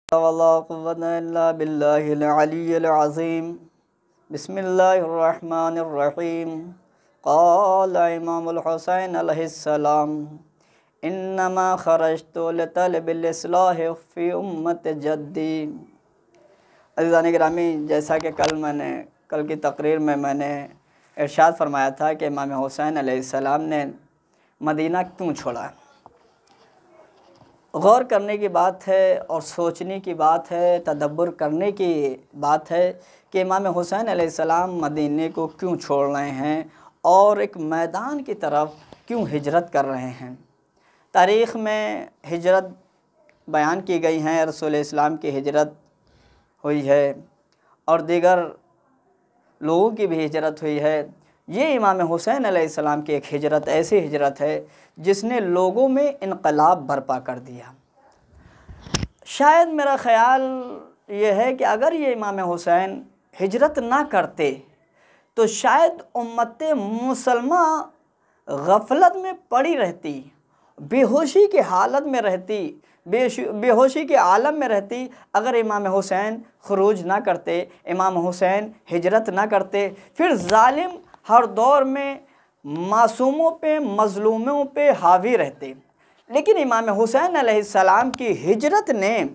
वला कुव्वता इल्ला बिल्लाहिल अलिय्यिल अज़ीम। बिस्मिल्लाहिर्रहमानिर्रहीम। क़ाला इमामुल हुसैन अलैहिस्सलाम इन्नमा खरजतु लितलबिल इस्लाहि फ़ी उम्मति जद्दी। अज़ीज़ान गिरामी, जैसा कि कल की तकरीर में मैंने इरशाद फरमाया था कि इमाम हुसैन अलैहिस्सलाम ने मदीना क्यों छोड़ा। गौर करने की बात है और सोचने की बात है, तदब्बर करने की बात है कि इमाम हुसैन अलैहिस्सलाम मदीने को क्यों छोड़ रहे हैं और एक मैदान की तरफ क्यों हिजरत कर रहे हैं। तारीख़ में हिजरत बयान की गई हैं, रसूल इस्लाम की हिजरत हुई है और दीगर लोगों की भी हिजरत हुई है। ये इमाम हुसैन अलैहिस्सलाम की एक हिजरत ऐसी हिजरत है जिसने लोगों में इनकलाब बर्पा कर दिया। शायद मेरा ख़याल ये है कि अगर ये इमाम हुसैन हिजरत ना करते तो शायद उम्मत मुसलमा गफलत में पड़ी रहती, बेहोशी की हालत में रहती, बेहोशी के आलम में रहती अगर इमाम हुसैन खुरूज ना करते, इमाम हुसैन हिजरत ना करते। फिर जालिम हर दौर में मासूमों पे, मज़लूमों पे हावी रहते। लेकिन इमाम हुसैन अलैहिस्सलाम की हिजरत ने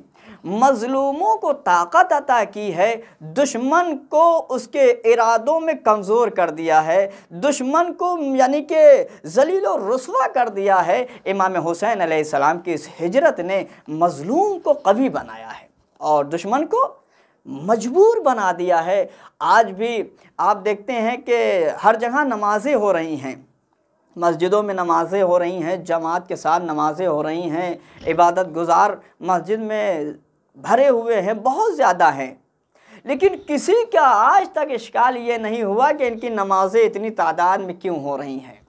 मज़लूमों को ताकत अता की है, दुश्मन को उसके इरादों में कमज़ोर कर दिया है, दुश्मन को यानी कि ज़लील और रुस्वा कर दिया है। इमाम हुसैन अलैहिस्सलाम की इस हिजरत ने मज़लूम को कवी बनाया है और दुश्मन को मजबूर बना दिया है। आज भी आप देखते हैं कि हर जगह नमाज़ें हो रही हैं, मस्जिदों में नमाज़ें हो रही हैं, जमात के साथ नमाज़ें हो रही हैं, इबादत गुज़ार मस्जिद में भरे हुए हैं, बहुत ज़्यादा हैं। लेकिन किसी का आज तक इश्काल ये नहीं हुआ कि इनकी नमाज़ें इतनी तादाद में क्यों हो रही हैं,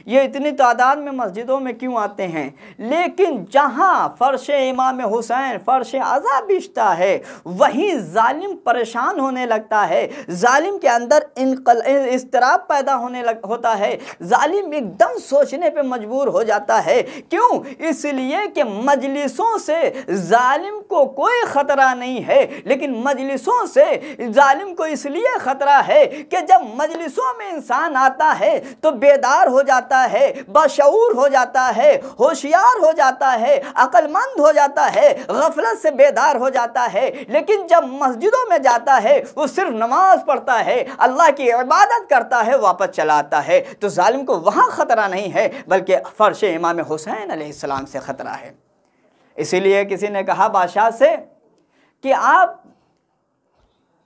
ये इतनी तादाद में मस्जिदों में क्यों आते हैं। लेकिन जहाँ फ़र्श इमाम हुसैन फ़र्श अज़ा बिछता है वहीं जालिम परेशान होने लगता है, जालिम के अंदर इज़्तिराब पैदा होता है, जालिम एकदम सोचने पे मजबूर हो जाता है। क्यों? इसलिए कि मजलिसों से जालिम को कोई ख़तरा नहीं है, लेकिन मजलिसों से जालिम को इसलिए ख़तरा है कि जब मजलिसों में इंसान आता है तो बेदार हो जाता है, बाशऊर हो जाता है, होशियार हो जाता है, अक्लमंद हो जाता है, गफलत से बेदार हो जाता है। लेकिन जब मस्जिदों में जाता है वो सिर्फ नमाज पढ़ता है, अल्लाह की इबादत करता है, वापस चला आता है। तो जालिम को वहाँ ख़तरा नहीं है बल्कि फ़र्श इमाम हुसैन अलैहिस्सलाम से ख़तरा है। इसीलिए किसी ने कहा बादशाह से कि आप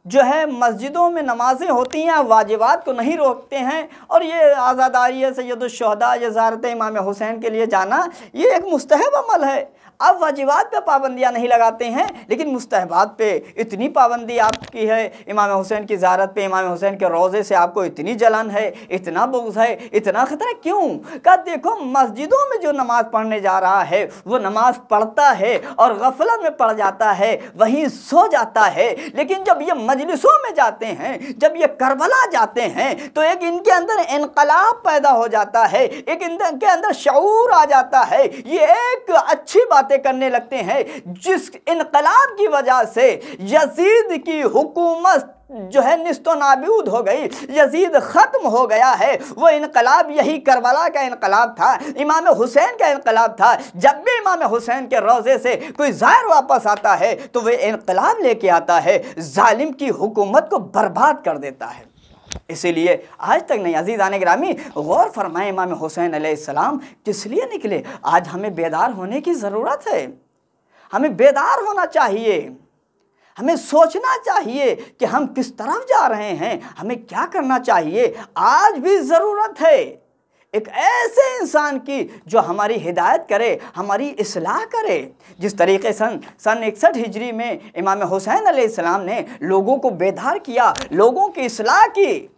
जो है मस्जिदों में नमाज़ें होती हैं, वाजिबात को नहीं रोकते हैं और ये आज़ादारी सैयदुल शुहदा या ज़ियारत इमाम हुसैन के लिए जाना ये एक मुस्तहब अमल है। आप वाजिबात पे पाबंदियाँ नहीं लगाते हैं लेकिन मुस्तहबात पे इतनी पाबंदी आपकी है। इमाम हुसैन की ज़ियारत पे, इमाम हुसैन के रोज़े से आपको इतनी जलन है, इतना बुग़्ज़ है, इतना ख़तरा क्यों? कहा देखो मस्जिदों में जो नमाज़ पढ़ने जा रहा है वो नमाज़ पढ़ता है और गफलत में पड़ जाता है, वहीं सो जाता है। लेकिन जब ये मजलिसों में जाते हैं, जब ये करबला जाते हैं तो एक इनके अंदर इनकलाब पैदा हो जाता है, एक इनके अंदर शऊर आ जाता है, ये एक अच्छी बातें करने लगते हैं जिस इनकलाब की वजह से यजीद की हुकूमत जो है निस्तो नाबूद हो गई, यजीद ख़त्म हो गया है। वो इनकलाब यही करबला का इनकलाब था, इमाम हुसैन का इनकलाब था। जब भी इमाम हुसैन के रोज़े से कोई ज़ाहिर वापस आता है तो वह इनकलाब लेके आता है, जालिम की हुकूमत को बर्बाद कर देता है। इसीलिए आज तक नहीं अज़ीज़ान गिरामी गौर फरमाएं इमाम हुसैन अलैहिस्सलाम किस लिए निकले। आज हमें बेदार होने की ज़रूरत है, हमें बेदार होना चाहिए, हमें सोचना चाहिए कि हम किस तरफ जा रहे हैं, हमें क्या करना चाहिए। आज भी ज़रूरत है एक ऐसे इंसान की जो हमारी हिदायत करे, हमारी इस्लाह करे। जिस तरीके सन 61 हिजरी में इमाम हुसैन अलैहिस्सलाम ने लोगों को बेदार किया, लोगों की इस्लाह की,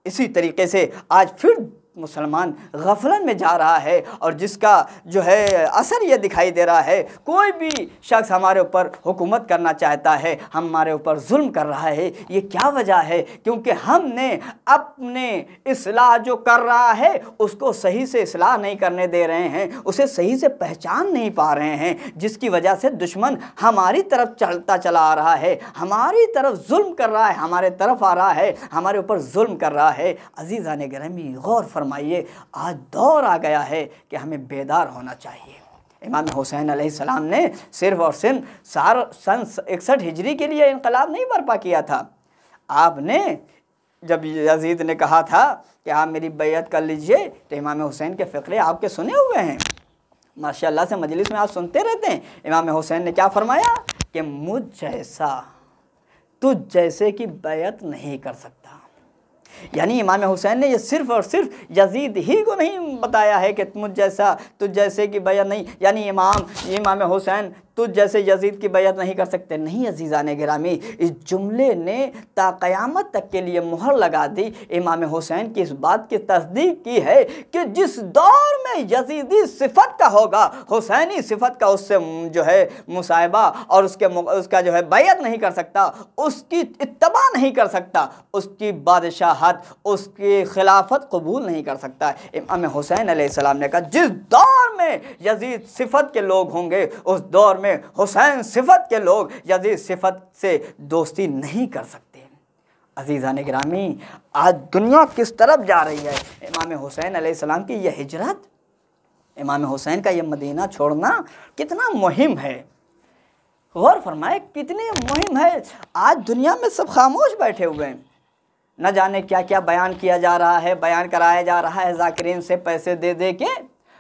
इसी तरीके से आज फिर मुसलमान गफलत में जा रहा है और जिसका जो है असर ये दिखाई दे रहा है, कोई भी शख्स हमारे ऊपर हुकूमत करना चाहता है, हमारे ऊपर जुल्म कर रहा है। ये क्या वजह है? क्योंकि हमने अपने इस्लाह जो कर रहा है उसको सही से इस्लाह नहीं करने दे रहे हैं, उसे सही से पहचान नहीं पा रहे हैं, जिसकी वजह से दुश्मन हमारी तरफ चलता चला आ रहा है, हमारी तरफ जुल्म कर रहा है, हमारे तरफ आ रहा है, हमारे ऊपर जुल्म कर रहा है। अज़ीज़ान गिरामी, गौर फरमाइए, आज दौर आ गया है कि हमें बेदार होना चाहिए। इमाम हुसैन अलैहिस्सलाम ने सिर्फ और सिर्फ सन 61 हिजरी के लिए इनकलाब नहीं बर्पा किया था। आपने जब यजीद ने कहा था कि आप मेरी बैयत कर लीजिए, तो इमाम हुसैन के फ़िक्रे आपके सुने हुए हैं, माशाअल्लाह से मजलिस में आप सुनते रहते हैं। इमाम हुसैन ने क्या फरमाया कि मुझ जैसा तुझ जैसे की बैयत नहीं कर सकता। यानी इमाम हुसैन ने ये सिर्फ़ और सिर्फ यजीद ही को नहीं बताया है कि मुझ जैसा तुझ जैसे की बैयत नहीं, यानी इमाम हुसैन तुझ जैसे यजीद की बैयत नहीं कर सकते, नहीं अज़ीज़ान गिरामी। इस जुमले ने ता क़यामत तक के लिए मुहर लगा दी। इमाम हुसैन की इस बात की तस्दीक की है कि जिस दौर में यजीदी सिफत का होगा, हुसैनी सिफत का उससे जो है मुसाहिबा और उसका जो है बैयत नहीं कर सकता, उसकी इत्तबा नहीं कर सकता, उसकी बादशाहत, उसकी खिलाफत कबूल नहीं कर सकता। इमाम हुसैन अलैहिस्सलाम ने कहा जिस दौर में यजीद सिफत के लोग होंगे, उस दौर में हुसैन सिफत के लोग यजीद सिफत से दोस्ती नहीं कर सकते। अज़ीज़ान गिरामी, आज दुनिया किस तरफ जा रही है? इमाम हुसैन अलैहिस्सलाम की यह हिजरत, इमाम हुसैन का यह मदीना छोड़ना कितना मुहिम है। गौर फरमाए, कितनी मुहिम है। आज दुनिया में सब खामोश बैठे हुए हैं, न जाने क्या क्या बयान किया जा रहा है, बयान कराया जा रहा है ज़ाकिरीन से पैसे दे दे के,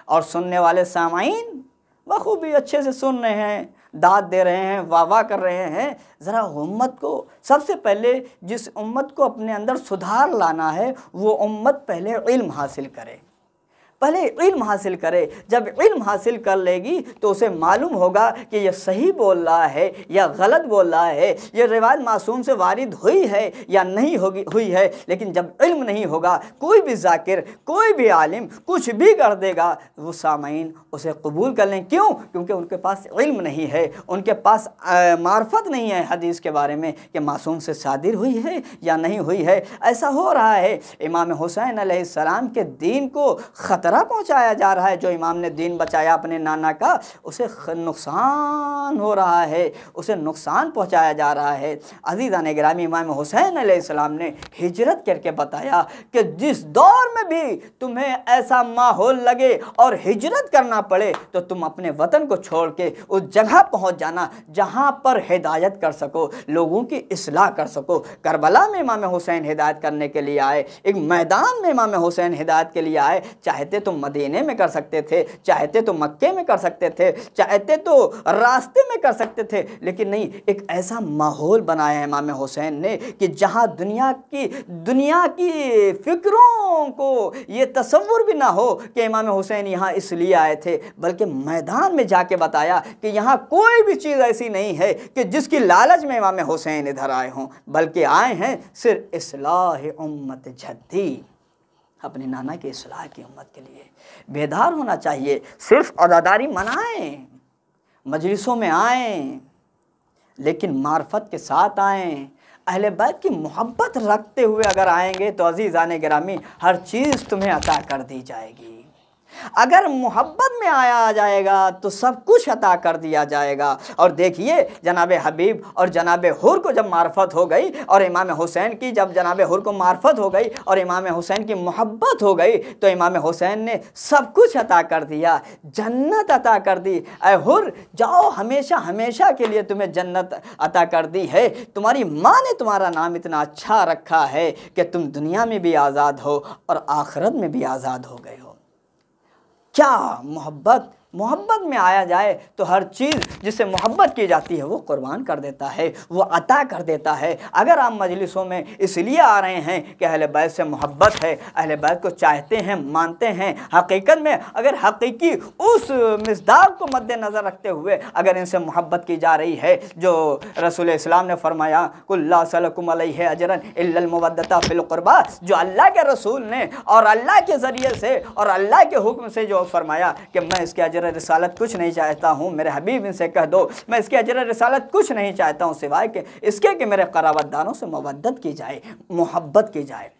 और सुनने वाले सामाईन बखूबी अच्छे से सुन रहे हैं, दाद दे रहे हैं, वाह वाह कर रहे हैं। ज़रा उम्मत को, सबसे पहले जिस उम्मत को अपने अंदर सुधार लाना है, वो उम्मत पहले इल्म हासिल करे, पहले इल्म हासिल करे। जब इल्म हासिल कर लेगी तो उसे मालूम होगा कि यह सही बोल रहा है या गलत बोल रहा है, यह रिवायत मासूम से वारिद हुई है या नहीं हुई है। लेकिन जब इल्म नहीं होगा, कोई भी ज़ाकिर, कोई भी आलिम कुछ भी कर देगा, वो सामाईन उसे कबूल कर लें। क्यों? क्योंकि उनके पास इल्म नहीं है, उनके पास मार्फत नहीं है हदीस के बारे में कि मासूम से सादिर हुई है या नहीं हुई है। ऐसा हो रहा है। इमाम हुसैन अलैहिस्सलाम के दीन को ख़तरा पहुंचाया जा रहा है। जो इमाम ने दीन बचाया अपने नाना का, उसे नुकसान हो रहा है, उसे नुकसान पहुंचाया जा रहा है। अज़ीज़ान गिरामी, इमाम हुसैन अलैहिस्सलाम ने हिजरत करके बताया कि जिस दौर में भी तुम्हें ऐसा माहौल लगे और हिजरत करना पड़े, तो तुम अपने वतन को छोड़ के उस जगह पहुंच जाना जहां पर हिदायत कर सको, लोगों की इस्लाह कर सको। करबला में इमाम हुसैन हिदायत करने के लिए आए, एक मैदान में इमाम हुसैन हिदायत के लिए आए। चाहते तो मदीने में कर सकते थे, चाहते तो मक्के में कर सकते थे, चाहते तो रास्ते में कर सकते थे, लेकिन नहीं, एक ऐसा माहौल बनाया इमाम हुसैन ने कि जहां दुनिया की फिक्रों को ये तसव्वुर भी ना हो कि इमाम हुसैन यहाँ इसलिए आए थे, बल्कि मैदान में जाके बताया कि यहाँ कोई भी चीज़ ऐसी नहीं है कि जिसकी लालच में इमाम हुसैन इधर आए हों, बल्कि आए हैं सिर्फ इस्लाह उम्मत जद्दी, अपने नाना के इस्लाह की उम्मत के लिए। बेदार होना चाहिए। सिर्फ अदादारी मनाएं, मजलिसों में आएं, लेकिन मार्फत के साथ आएं, अहले बैत की मोहब्बत रखते हुए अगर आएंगे तो अज़ीज़ान गिरामी, हर चीज़ तुम्हें अता कर दी जाएगी। अगर मोहब्बत में आया जाएगा तो सब कुछ अता कर दिया जाएगा। और देखिए, जनाब हबीब और जनाब हुर को जब मार्फत हो गई, और इमाम हुसैन की जब जनाब हुर को मार्फत हो गई और इमाम हुसैन की मोहब्बत हो गई, तो इमाम हुसैन ने सब कुछ अता कर दिया, जन्नत अता कर दी। ऐ हुर, जाओ, हमेशा हमेशा के लिए तुम्हें जन्नत अता कर दी है। तुम्हारी माँ ने तुम्हारा नाम इतना अच्छा रखा है कि तुम दुनिया में भी आज़ाद हो और आखिरत में भी आज़ाद हो गए हो। क्या मोहब्बत मोहब्बत में आया जाए तो हर चीज़ जिससे मोहब्बत की जाती है वो कुर्बान कर देता है, वो अता कर देता है। अगर आप मजलिसों में इसलिए आ रहे हैं कि अहले बैत से मोहब्बत है, अहले बैत को चाहते हैं, मानते हैं, हकीकत में अगर हकीकी उस मिसदाक को मद्देनज़र रखते हुए अगर इनसे मोहब्बत की जा रही है जो रसूल इस्लाम ने फरमाया कुल्ला सलकुम अलैहि अजरन इल्लल मवद्दता फिल क़ुरबा, जो अल्लाह के रसूल ने और अल्लाह के ज़रिए से और अल्लाह के हुक्म से जो फरमाया कि मैं इसके अजर रिसालत कुछ नहीं चाहता हूँ, मेरे हबीब इनसे कह दो मैं इसके अजर रिसालत कुछ नहीं चाहता हूँ सिवाय कि इसके कि मेरे क़राबतदारों से मवद्दत की जाए, मोहब्बत की जाए।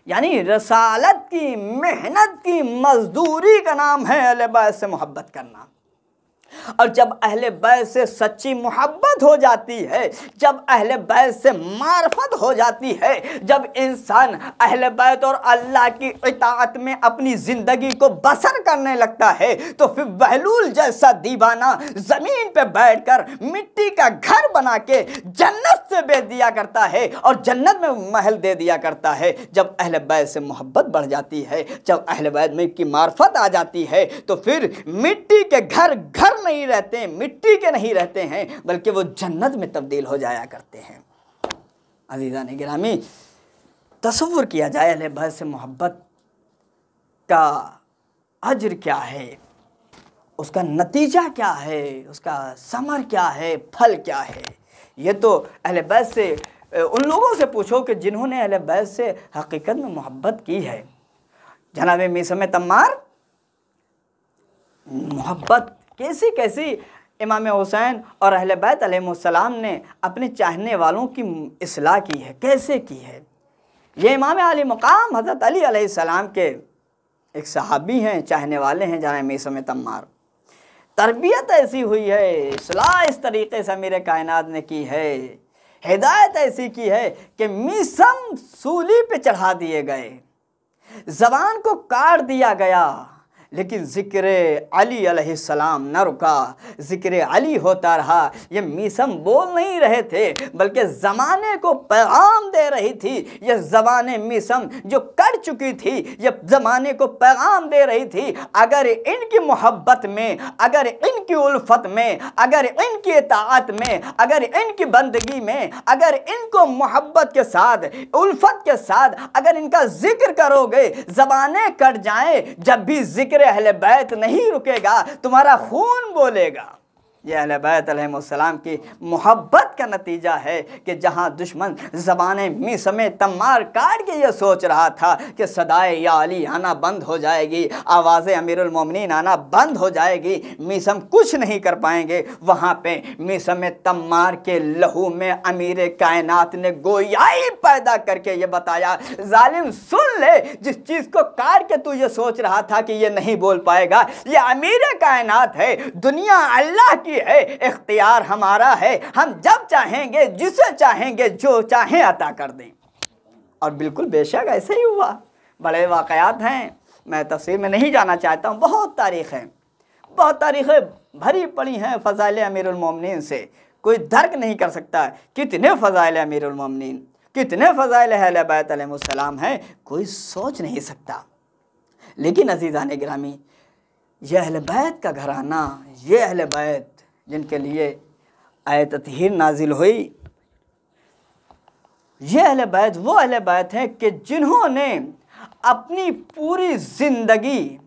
यानी रसालत की मेहनत की मजदूरी का नाम है अहले बैत से मोहब्बत करना। और जब अहले बैत से सच्ची मोहब्बत हो जाती है, जब अहले बैत से मार्फत हो जाती है, जब इंसान अहले बैत और अल्लाह की इताअत में अपनी ज़िंदगी को बसर करने लगता है तो फिर बहलूल जैसा दीवाना ज़मीन पे बैठकर मिट्टी का घर बना के जन्नत से बेच दिया करता है और जन्नत में महल दे दिया करता है। जब अहले बैत से मोहब्बत बढ़ जाती है, जब अहले बैत में की मार्फत आ जाती है तो फिर मिट्टी के घर घर नहीं रहते हैं, मिट्टी के नहीं रहते हैं, बल्कि वो जन्नत में तब्दील हो जाया करते हैं। अज़ीज़ान गिरामी, तसव्वुर किया जाए अहले बैत से मोहब्बत का अज्र क्या है, उसका नतीजा क्या है, उसका समर क्या है, फल क्या है। ये तो अहले बैत से उन लोगों से पूछो कि जिन्होंने अहले बैत से हकीकत में मोहब्बत की है। जनाब मीसम तम्मार मोहब्बत कैसी कैसी इमाम हुसैन और अहले बैत अलैहिस्सलाम ने अपने चाहने वालों की इस्लाह की है, कैसे की है। ये इमाम आली मकाम हज़रत अली अलैहिस्सलाम के एक सहाबी हैं, चाहने वाले हैं जनाब मीसम तम्मार। तरबियत ऐसी हुई है, इस्लाह इस तरीक़े से अमीर कायनात ने की है, हिदायत ऐसी की है कि मीसम सूली पे चढ़ा दिए गए, ज़बान को काट दिया गया, लेकिन ज़िक्र अली अलैहिस्सलाम न रुका, ज़िक्र अली होता रहा। ये मीसम बोल नहीं रहे थे बल्कि ज़माने को पैगाम दे रही थी। ये ज़बान मीसम जो कर चुकी थी, ये ज़माने को पैगाम दे रही थी। अगर इनकी मोहब्बत में, अगर इनकी उल्फत में, अगर इनकी इताअत में, अगर इनकी बंदगी में, अगर इनको मोहब्बत के साथ, उल्फत के साथ अगर इनका ज़िक्र करोगे, ज़बानें कट जाएं, जब भी ज़िक्र अहले बैत नहीं रुकेगा, तुम्हारा खून बोलेगा। यह अहले बैत अलैहिस्सलाम की मोहब्बत का नतीजा है कि जहाँ दुश्मन ज़बाने मीसम तम्मार काट के ये सोच रहा था कि सदाए या अली आना बंद हो जाएगी, आवाज़ अमीरुल मोमिनीन आना बंद हो जाएगी, मीसम कुछ नहीं कर पाएंगे, वहाँ पे मीसम तम्मार के लहू में अमीर कायनात ने गोयाई पैदा करके ये बताया, जालिम सुन ले, जिस चीज़ को काट के तू ये सोच रहा था कि ये नहीं बोल पाएगा, ये अमीर कायनात है, दुनिया अल्लाह की है, इख्तियार हमारा है, हम जब चाहेंगे जिसे चाहेंगे जो चाहें अता कर दें। और बिल्कुल बेशक ऐसे ही हुआ। बड़े वाक़यात हैं, मैं तफसीर में नहीं जाना चाहता हूँ, बहुत तारीख़ हैं, बहुत तारीख़ें भरी पड़ी हैं फ़ज़ाइल अमीरुल मोमिनीन से, कोई दर्क नहीं कर सकता कितने फ़ज़ाइल अमीरुल मोमिनीन, कितने फ़ज़ाइल अहले बैत अलैहिस्सलाम हैं, कोई सोच नहीं सकता। लेकिन अज़ीज़ान गिरामी, ये अहले बैत का घराना, ये अहले बैत जिनके लिए आयत ततहीर नाजिल हुई, ये अहले बैत वो अहले बैत हैं कि जिन्होंने अपनी पूरी ज़िंदगी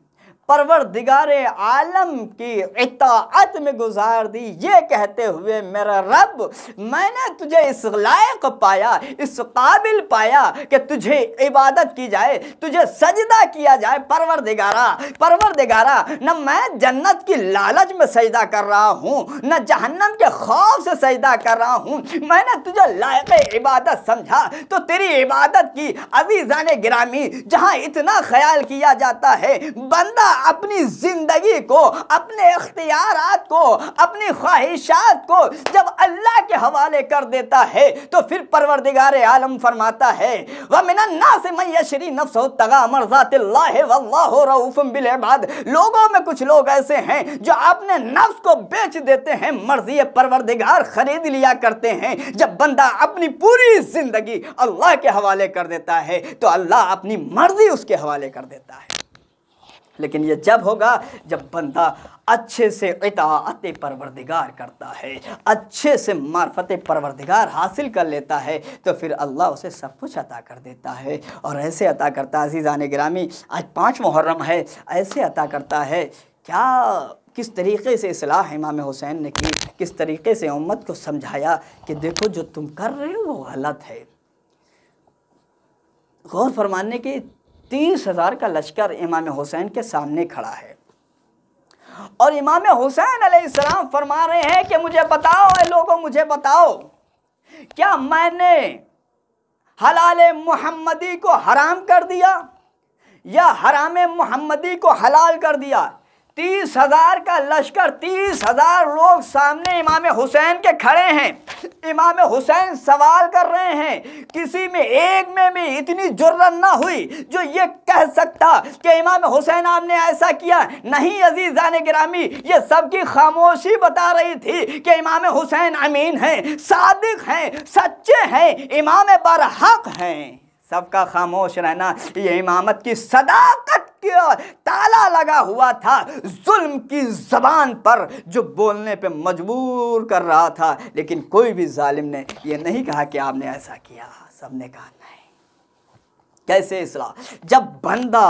परवरदिगारे आलम की इताअत में गुजार दी, ये कहते हुए मेरा रब मैंने तुझे इस लायक पाया, इस काबिल पाया कि तुझे इबादत की जाए, तुझे सजदा किया जाए। परवरदिगारा, परवरदिगारा, न मैं जन्नत की लालच में सजदा कर रहा हूँ, न जहन्नम के खौफ से सजदा कर रहा हूँ, मैंने तुझे लायक इबादत समझा तो तेरी इबादत की। अज़ीज़ान गिरामी, जहाँ इतना ख्याल किया जाता है बंदा अपनी जिंदगी को, अपने इख्तियारात को, अपनी ख्वाहिशात को जब अल्लाह के हवाले कर देता है तो फिर परवरदिगारे आलम फरमाता है व मिनन नास मन यशरी नफ्सहु तगा मर्ज़ातिल्लाह वल्लाहु रऊफ़ुम बिल इबाद। लोगों में कुछ लोग ऐसे हैं जो अपने नफ्स को बेच देते हैं, मर्ज़ी परवरदिगार खरीद लिया करते हैं। जब बंदा अपनी पूरी जिंदगी अल्लाह के हवाले कर देता है तो अल्लाह अपनी मर्ज़ी उसके हवाले कर देता है। लेकिन ये जब होगा जब बंदा अच्छे से इताअत परवरदिगार करता है, अच्छे से मार्फत परवरदिगार हासिल कर लेता है, तो फिर अल्लाह उसे सब कुछ अता कर देता है। और ऐसे अता करता है अज़ीज़ान गिरामी, आज 5 मुहर्रम है, ऐसे अता करता है। क्या किस तरीक़े से इस्लाह इमाम हुसैन ने की, किस तरीक़े से उम्मत को समझाया कि देखो जो तुम कर रहे हो वो गलत है। गौर फरमाने की 30,000 का लश्कर इमाम हुसैन के सामने खड़ा है और इमाम हुसैन अलैहिस्सलाम फरमा रहे हैं कि मुझे बताओ ऐ लोगों, मुझे बताओ, क्या मैंने हलाल मुहम्मदी को हराम कर दिया या हराम मुहम्मदी को हलाल कर दिया? 30,000 का लश्कर, 30,000 लोग सामने इमाम हुसैन के खड़े हैं। इमाम हुसैन सवाल कर रहे हैं, किसी में एक में भी इतनी जुर्रत ना हुई जो ये कह सकता कि इमाम हुसैन आपने ऐसा किया? नहीं अजीज़ान गिरामी, ये सबकी खामोशी बता रही थी कि इमाम हुसैन अमीन हैं, सादिक हैं, सच्चे हैं, इमाम बरहक हैं। सबका खामोश रहना ये इमामत की सदाकत का ताला लगा हुआ था, जुल्म की ज़बान पर जो बोलने पे मजबूर कर रहा था। लेकिन कोई भी जालिम ने ये नहीं कहा कि आपने ऐसा किया, सबने कहा नहीं। कैसे इस्लाह? जब बंदा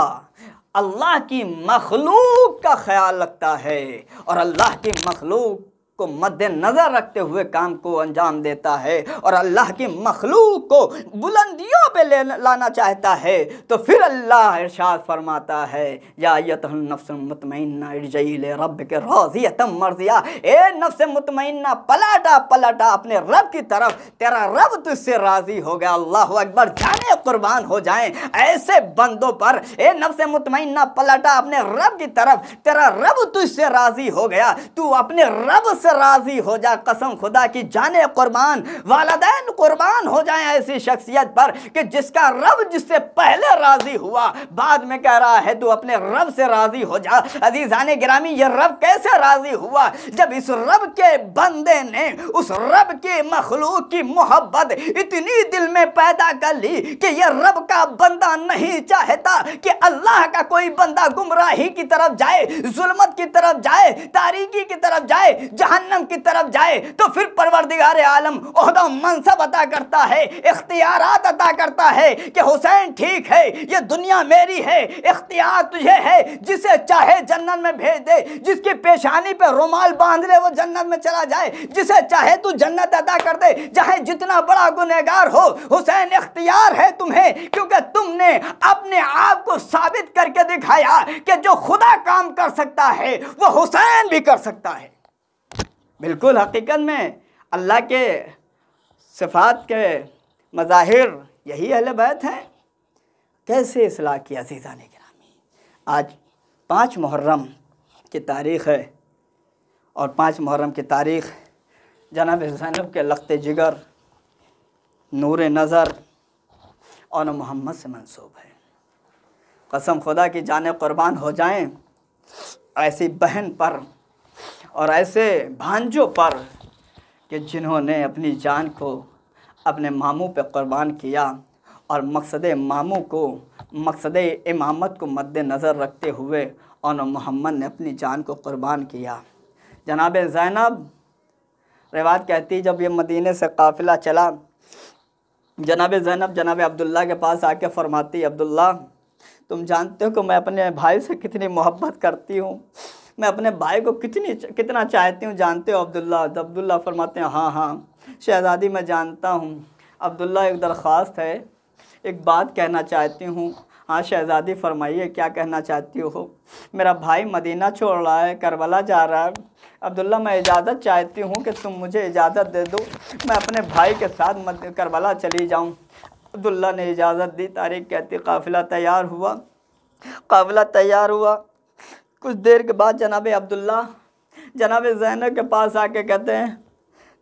अल्लाह की मखलूक का ख्याल रखता है और अल्लाह की मखलूक को मद्देनज़र रखते हुए काम को अंजाम देता है और अल्लाह की मखलूक को बुलंदियों पे ले लाना चाहता है, तो फिर अल्लाह इरशाद फरमाता है, या अय्युहन नफ्सुल मुतमइन्ना इरजिई इला रब्बिक राज़ियतम मर्ज़िया, ए नफ्स मुतमइन्ना पलटा पलटा अपने रब की तरफ, तेरा रब तुझसे राज़ी हो गया। अल्लाहु अकबर, जाने कुर्बान हो जाएं ऐसे बंदों पर। ए नफ्स मुतमइन्ना पलटा अपने रब की तरफ, तेरा रब तुझसे राज़ी हो गया, तू अपने रब से राजी हो जा। कसम खुदा की, जाने कुर्बान, वालिदैन कुर्बान हो जाए ऐसी शख्सियत पर कि जिसका रब जिससे पहले राजी हुआ, बाद में कह रहा है तू अपने रब से राजी हो जा। अजीजाने गिरामी, ये रब कैसे राजी हुआ? जब इस रब के बंदे ने उस रब के मखलूक की मोहब्बत इतनी दिल में पैदा कर ली कि ये रब का बंदा नहीं चाहता कि अल्लाह का कोई बंदा गुमराही की तरफ जाए, जुल्मत की तरफ जाए, तारीकी की तरफ जाए, जहन्नम की तरफ जाए, तो फिर परवरदिगार आलम ओहदा मनसब अता करता है, इख्तियारात अता करता है कि हुसैन ठीक है, ये दुनिया मेरी है, इख्तियार तुझे है, जिसे चाहे जन्नत में भेज दे, जिसकी पेशानी पे रुमाल बांध ले वो जन्नत में चला जाए, जिसे चाहे तू जन्नत अता कर दे, चाहे जितना बड़ा गुनहगार हो। हुसैन इख्तियार है तुम्हें, क्योंकि तुमने अपने आप को साबित करके दिखाया कि जो खुदा काम कर सकता है वो हुसैन भी कर सकता है। बिल्कुल हकीकत में अल्लाह के सिफ़ात के मज़ाहिर यही अहले बैत हैं। कैसे इस्लाह की अज़ीज़ान गिरामी, आज 5 मुहर्रम की तारीख़ है और 5 मुहर्रम की तारीख़ जनाब ज़ैनब के लख्त जिगर, नूर नज़र और मोहम्मद से मंसूब है। कसम खुदा की, जाने कुर्बान हो जाएं ऐसी बहन पर और ऐसे भांजों पर कि जिन्होंने अपनी जान को अपने मामू पे कुर्बान किया और मकसद मामू को, मकसद इमामत को मद्देनज़र रखते हुए और मोहम्मद ने अपनी जान को कुर्बान किया। जनाब ज़ैनब, रिवायत कहती, जब ये मदीने से काफ़िला चला, जनाब ज़ैनब जनाब अब्दुल्ला के पास आके फरमाती, अब्दुल्ला तुम जानते हो कि मैं अपने भाई से कितनी मोहब्बत करती हूँ, मैं अपने भाई को कितना चाहती हूँ, जानते हो अब्दुल्ला? अब्दुल्ला फरमाते हैं, हाँ हाँ शहज़ादी मैं जानता हूँ। अब्दुल्ला, एक दरख्वास्त है, एक बात कहना चाहती हूँ। हाँ शहज़ादी फरमाइए, क्या कहना चाहती हो? मेरा भाई मदीना छोड़ रहा है, करबला जा रहा है। अब्दुल्ला, मैं इजाज़त चाहती हूँ कि तुम मुझे इजाज़त दे दो, मैं अपने भाई के साथ करबला चली जाऊँ। अब्दुल्ला ने इजाज़त दी। तारीख़ कहती, काफ़िला तैयार हुआ, काफ़िला तैयार हुआ। कुछ देर के बाद जनाब अब्दुल्ला जनाब ज़ैनब के पास आके कहते हैं,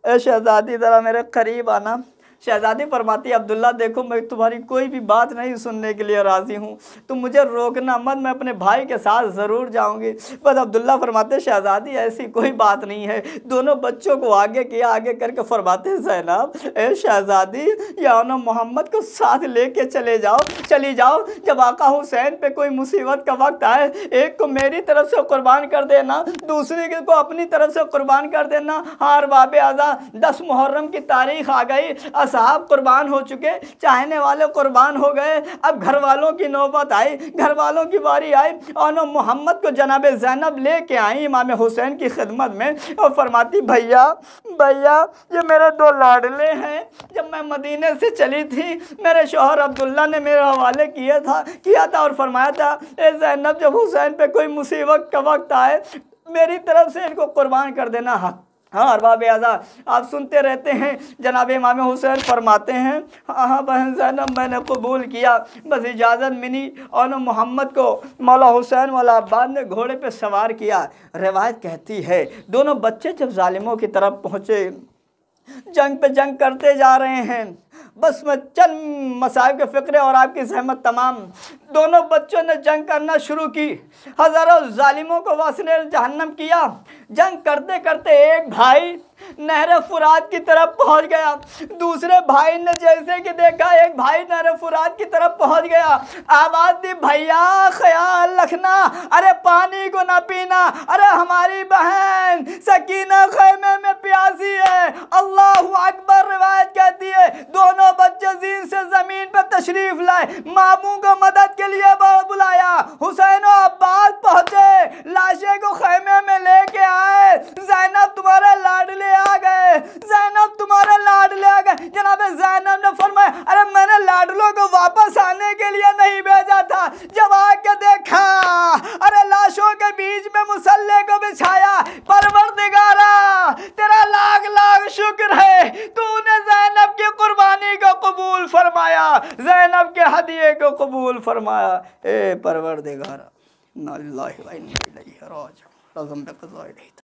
ए शहज़ादी ज़रा मेरे करीब आना, शहजादी फरमाती अब्दुल्ला देखो मैं तुम्हारी कोई भी बात नहीं सुनने के लिए राज़ी हूँ, तुम मुझे रोकना मत, मैं अपने भाई के साथ ज़रूर जाऊँगी। बस अब्दुल्ला फरमाते शहजादी ऐसी कोई बात नहीं है। दोनों बच्चों को आगे किया, आगे करके फरमाते ज़ैनब ए शहजादी या ना मोहम्मद को साथ लेके चली जाओ। जब आका हुसैन पे कोई मुसीबत का वक्त आए, एक को मेरी तरफ से कुर्बान कर देना, दूसरे को अपनी तरफ से कुर्बान कर देना। हार बाबे आज़ा 10 मुहर्रम की तारीख आ गई, असहाब कुर्बान हो चुके, चाहने वाले कुर्बान हो गए। अब घर वालों की नौबत आई, घर वालों की बारी आई और मोहम्मद को जनाब ज़ैनब लेके आई इमाम हुसैन की खिदमत में और फरमाती भैया ये मेरे 2 लाडले हैं। जब मैं मदीने से चली थी मेरे शौहर अब्दुल्ला ने मेरे हवाले किया था और फरमाया था ए ज़ैनब जब हुसैन पे कोई मुसीबत का वक्त आए मेरी तरफ से इनको कुर्बान कर देना। हाँ अरबाब आज़ा आप सुनते रहते हैं, जनाब इमाम हुसैन फरमाते हैं हाँ बहन ज़ैनब मैंने कबूल किया, बस इजाज़त मिली और मोहम्मद को मौला हुसैन वाला अब्बास ने घोड़े पे सवार किया। रिवायत कहती है दोनों बच्चे जब जालिमों की तरफ पहुँचे, जंग पे जंग करते जा रहे हैं, बस मैं चंद मसाइब के फ़िक्र और आपकी सहमत तमाम, दोनों बच्चों ने जंग करना शुरू की, हज़ारों जालिमों को वासिले जहन्नम किया। जंग करते करते एक भाई नहर फुरात की तरफ पहुंच गया, दूसरे भाई ने जैसे कि देखा एक भाई नहर फुरात की तरफ पहुंच गया, आवाज़ दी भैया ख्याल रखना, अरे पानी को ना पीना, अरे हमारी बहन सकीना खैमे में प्यासी है। अल्लाहु अकबर। रिवायत कहती है दोनों बच्चे जीन से ज़मीन पर तशरीफ़ लाए, मामू को मदद के लिए बुलाया। हुसैन और अब्बास पहुँचे, लाशे को खैमे में लेके आए। ज़ैनब तुम्हारे लाडले आ गए, ज़ैनब तुम्हारे लाडले आ गए। जनाब ज़ैनब ने फरमाया अरे मैंने लाडलों को वापस आने के लिए नहीं भेजा था, जब आके देखा अरे लाशों के बीच में मुसल्ले को बिछाया। परवरदिगारा तेरा लाख लाख शुक्र है, तूने ज़ैनब की कुर्बानी को कबूल फरमाया, ज़ैनब के हदिये को कबूल फरमाया। ए परवरदिगारा, इन्ना लिल्लाहि व इन्ना इलैहि राजिऊन।